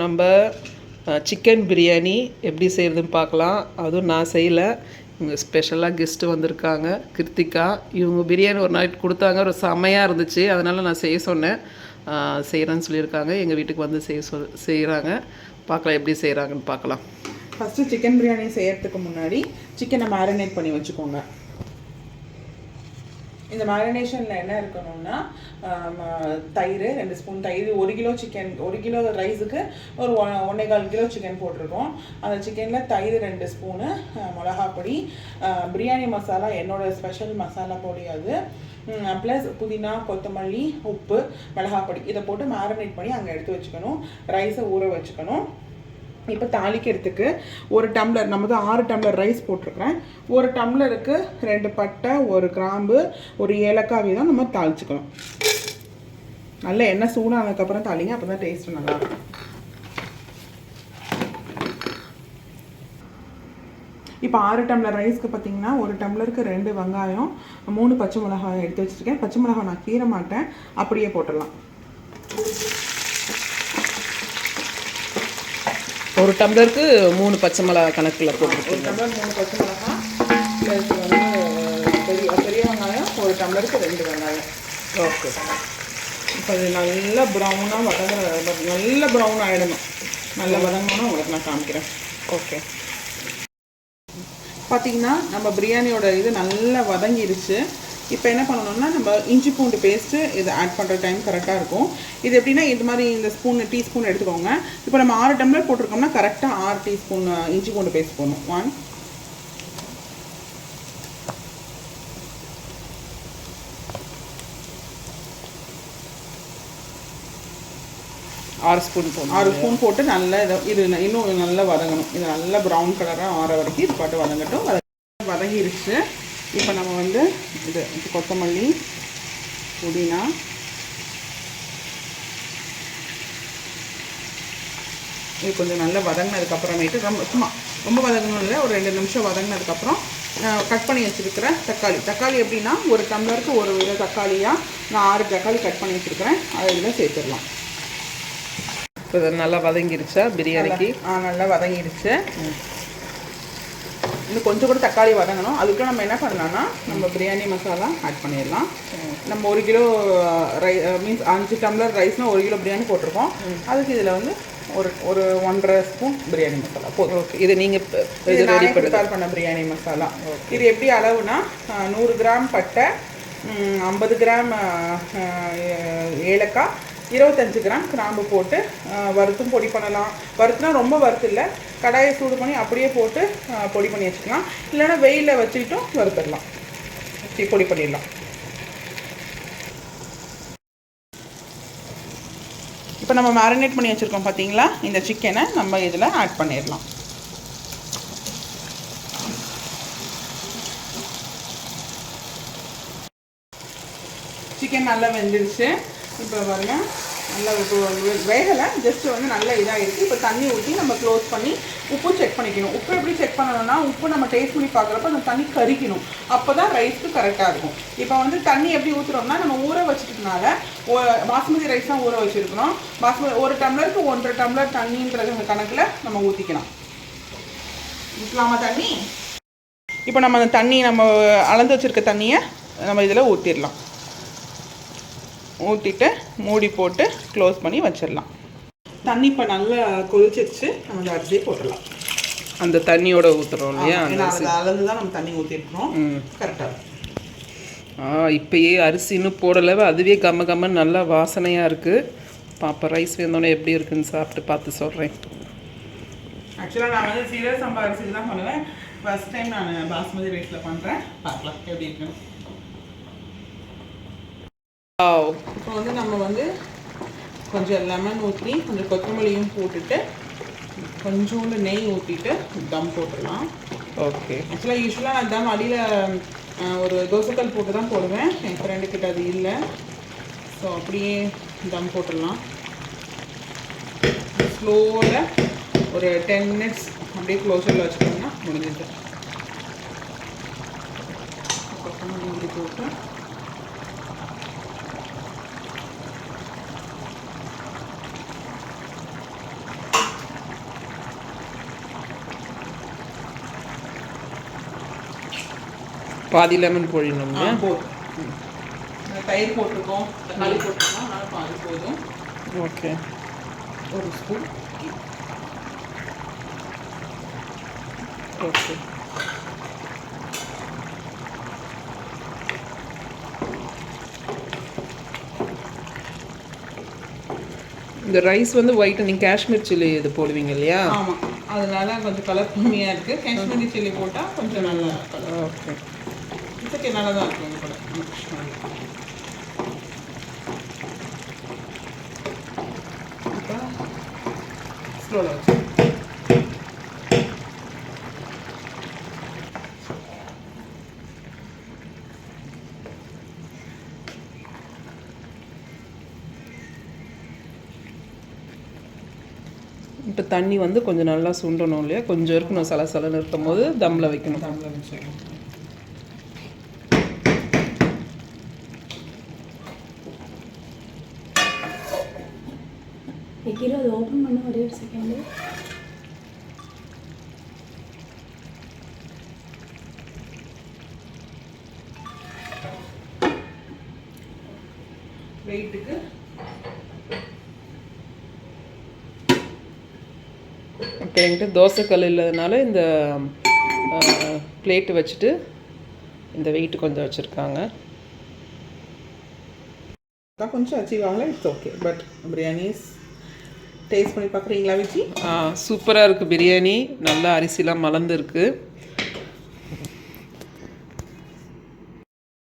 நம்ம சிக்கன் பிரியாணி எப்படி செய்கிறதுன்னு பார்க்கலாம். அதுவும் நான் செய்யலை, இவங்க ஸ்பெஷலாக கெஸ்ட்டு வந்திருக்காங்க, கிருத்திகா. இவங்க பிரியாணி ஒரு நாளைக்கு கொடுத்தாங்க, ஒரு செம்மையாக இருந்துச்சு. அதனால் நான் செய்ய சொன்னேன், செய்கிறேன்னு சொல்லியிருக்காங்க. எங்கள் வீட்டுக்கு வந்து செய்கிறாங்க. பார்க்கலாம் எப்படி செய்கிறாங்கன்னு பார்க்கலாம். ஃபஸ்ட்டு சிக்கன் பிரியாணி செய்கிறதுக்கு முன்னாடி சிக்கனை மேரினேட் பண்ணி வச்சுக்கோங்க. இந்த மேரினேஷனில் என்ன இருக்கணும்னா, தயிர் 2 ஸ்பூன் தயிர், 1 கிலோ சிக்கன், 1 கிலோ ரைஸுக்கு ஒரு 1.25 கிலோ சிக்கன் போட்டிருக்கோம். அந்த சிக்கனில் தயிர் 2 ஸ்பூனு, மிளகாப்பொடி, பிரியாணி மசாலா, என்னோட ஸ்பெஷல் மசாலா பொடி அது, ப்ளஸ் புதினா, கொத்தமல்லி, உப்பு, மிளகாப்பொடி, இதை போட்டு மேரினேட் பண்ணி அங்கே எடுத்து வச்சுக்கணும். ரைஸை ஊற வச்சுக்கணும். இப்போ தாளிக்கிறதுக்கு 1 டம்ளர், நம்ம தான் 6 டம்ளர் ரைஸ் போட்டிருக்கிறேன். 1 டம்ளருக்கு 2 பட்டை, 1 கிராம்பு, 1 ஏலக்காய் தான் நம்ம தாளிச்சுக்கணும். நல்ல எண்ணெய் சூடானதுக்கப்புறம் தாளிங்க, அப்போ தான் டேஸ்ட்டு நல்லாயிருக்கும். இப்போ 6 டம்ளர் ரைஸ்க்கு பார்த்தீங்கன்னா 1 டம்ளருக்கு 2 வெங்காயம், 3 பச்சை மிளகாய் எடுத்து வச்சுருக்கேன். பச்சை மிளகாய் நான் கீற மாட்டேன், அப்படியே போட்டுடலாம். 1 டம்ளருக்கு 3 பச்சை மிளகா கணக்கில் போட்டுருக்கோம். 1 டம்ளர் 3 பச்சை மிளகா, ப்ளஸ் வந்து பெரிய வெங்காயம், 1 டம்ளருக்கு 2 வெங்காயம். ஓகே. இப்போ அது நல்லா ப்ரௌனாக நல்ல ப்ரௌன் ஆகிடணும். நல்லா வதங்கணும்னா உங்களுக்கு நான் காமிக்கிறேன். ஓகே. பார்த்தீங்கன்னா நம்ம பிரியாணியோட இது நல்லா வதங்கிருச்சு. இப்போ என்ன பண்ணணும்னா, நம்ம இஞ்சி பூண்டு பேஸ்ட்டு இதை ஆட் பண்ணுற டைம் கரெக்டாக இருக்கும். இது எப்படின்னா, இது மாதிரி இந்த டீஸ்பூன் எடுத்துக்கோங்க. இப்போ நம்ம 6 டம்ளர் போட்டிருக்கோம்னா கரெக்டாக 6 டீஸ்பூன் இஞ்சி பூண்டு பேஸ்ட் போடணும். 1, 6 ஸ்பூன் போடணும். 6 ஸ்பூன் போட்டு நல்லா இது இன்னும் நல்லா வதங்கணும். இது நல்லா ப்ரௌன் கலராக ஆற வரைக்கும் இது பாட்டு வதங்கட்டும். வதங்கிருச்சு. இப்போ நம்ம வந்து இது கொத்தமல்லி, புதினா, இது கொஞ்சம் நல்லா வதங்கினதுக்கப்புறமேட்டு ரொம்ப வதங்கணும் இல்லை, ஒரு 2 நிமிஷம் வதங்கினதுக்கப்புறம் கட் பண்ணி வச்சுருக்கிற தக்காளி எப்படின்னா, 1 டம்ளருக்கு 1 வித தக்காளியாக நான் 6 தக்காளி கட் பண்ணி வச்சுருக்கிறேன். அதை இதில் சேர்த்துடலாம். இப்போ இது நல்லா வதங்கிருச்சா பிரியாணிக்கு? நல்லா வதங்கிருச்சு. இன்னும் கொஞ்சம் கூட தக்காளி வதங்கணும். அதுக்குள்ள நம்ம என்ன பண்ணலாம்னா, நம்ம பிரியாணி மசாலா ஆட் பண்ணிடலாம். நம்ம 1 கிலோ மீன்ஸ் 5 டம்ளர் ரைஸ்னால் 1 கிலோ பிரியாணி போட்டிருக்கோம். அதுக்கு இதில் வந்து ஒரு 1.5 ஸ்பூன் பிரியாணி மசாலா போதும். ஓகே. இது நீங்கள் ப்ரிப்பேர் பண்ண பிரியாணி மசாலா. இது எப்படி அளவுனா, 100 கிராம் பட்டை, 50 கிராம் ஏலக்காய், 25 கிராம் கிராம்பு போட்டு வறுத்தும் பொடி பண்ணலாம். வறுத்துனா ரொம்ப வறுத்து இல்லை, கடாயை சூடு பண்ணி அப்படியே போட்டு பொடி பண்ணி வச்சுக்கலாம். இல்லைன்னா வெயிலில் வச்சுக்கிட்டும் வறுத்துடலாம், பொடி பண்ணிடலாம். இப்போ நம்ம மேரினேட் பண்ணி வச்சுருக்கோம் பார்த்தீங்களா, இந்த சிக்கனை நம்ம இதில் ஆட் பண்ணிடலாம். சிக்கன் நல்லா வெந்துடுச்சு. இப்போ பாருங்க, நல்லா வேகலை, ஜஸ்ட்டு வந்து நல்லா இதாக இருக்குது. இப்போ தண்ணி ஊற்றி நம்ம க்ளோஸ் பண்ணி உப்பு செக் பண்ணிக்கணும். உப்பு எப்படி செக் பண்ணணும்னா, உப்பு நம்ம டேஸ்ட் பண்ணி பார்க்குறப்ப அந்த தண்ணி கறிக்கணும். அப்போ தான் ரைஸ்க்கு கரெக்டாக இருக்கும். இப்போ வந்து தண்ணி எப்படி ஊற்றுறோம்னா, நம்ம ஊற வச்சுட்டதுனால பாஸ்மதி ரைஸ் தான் ஊற வச்சுருக்கணும். பாஸ்மதி 1 டம்ளருக்கு 1.5 டம்ளர் தண்ணின்ற கணக்கில் நம்ம ஊற்றிக்கலாம். ஊற்றலாமா தண்ணி? இப்போ நம்ம அந்த தண்ணி, நம்ம அளந்து வச்சுருக்க தண்ணியை நம்ம இதில் ஊற்றிடலாம். ஊற்றிட்டு மூடி போட்டு க்ளோஸ் பண்ணி வச்சிடலாம். தண்ணி இப்போ நல்லா கொதிச்சிருச்சு. நம்ம அந்த அரிசியை போட்டுடலாம். அந்த தண்ணியோட ஊற்றுறோம் இல்லையா, அதை அளந்து தான் நம்ம தண்ணி ஊற்றிருக்கோம். கரெக்டாக. இப்போயே அரிசி இன்னும் போடலை, அதுவே கம்மன்னு நல்லா வாசனையாக இருக்குது. பாப்பா ரைஸ் வேந்தோடனே எப்படி இருக்குன்னு சாப்பிட்டு பார்த்து சொல்கிறேன். ஆக்சுவலாக நான் வந்து சீரக சம்பா அரிசியில் தான் பண்ணுவேன். ஃபர்ஸ்ட் டைம் நான் பாஸ்மதி ரைஸில் பண்ணுறேன். பார்க்கலாம் எப்படி இருக்குன்னு. இப்போ வந்து நம்ம வந்து கொஞ்சம் லெமன் ஊற்றி, கொஞ்சம் கொத்தமல்லியும் போட்டுட்டு, கொஞ்சோண்டு நெய் ஊற்றிட்டு தம் போட்டுடலாம். ஓகே. யூஸ்வலாக நான் தம் அடியில் ஒரு தோசைக்கல் போட்டு தான் போடுவேன். என் ஃப்ரெண்டு கிட்ட அது இல்லை, ஸோ அப்படியே தம் போட்டுடலாம். ஸ்லோவில் ஒரு 10 மினிட்ஸ் அப்படியே க்ளோஸரில் வச்சுட்டோம்னா முடிஞ்சிட்டு. கொத்தமல்லி போட்டு பாதி லெமன் பொழியணும். போதும். தயிர் போட்டிருக்கோம், தக்காளி போட்டிருக்கோம், அதனால் பாதி போதும். ஓகே. ஒரு ஸ்பூன். ஓகே. இந்த ரைஸ் வந்து ஒயிட்டனிங் காஷ்மீர் சில்லி இது போடுவீங்க இல்லையா? ஆமாம், அதனால கொஞ்சம் கலர் கம்மியாக இருக்குது. காஷ்மீரி சில்லி போட்டால் கொஞ்சம் நல்லா கலர். ஓகே. இதுக்கு நல்லா தான் இருக்கும் இது கூட. இப்போ ஸ்லோவில் வச்சு இப்போ தண்ணி வந்து கொஞ்சம் நல்லா சுண்டணும் இல்லையா? கொஞ்சம் இருக்கணும், சலசலன்னு இருக்கும் போது தம்மில் வைக்கணும். தம்மில் வச்சிடணும். வைக்கிறோம், அது ஓப்பன் பண்ண ஒரே ஒரு செகண்டு. வெயிட்டுக்கு இப்போ என்கிட்ட தோசைக்கல் இல்லாதனால இந்த பிளேட்டு வச்சுட்டு இந்த வெயிட் கொஞ்சம் வச்சுருக்காங்க. கொஞ்சம் அச்சீவ் ஆகலை, it's okay. But biryanis taste பண்ணி பார்க்குறீங்களா விஜி? சூப்பராக இருக்குது பிரியாணி. நல்லா அரிசிலாம் மலர்ந்துருக்கு.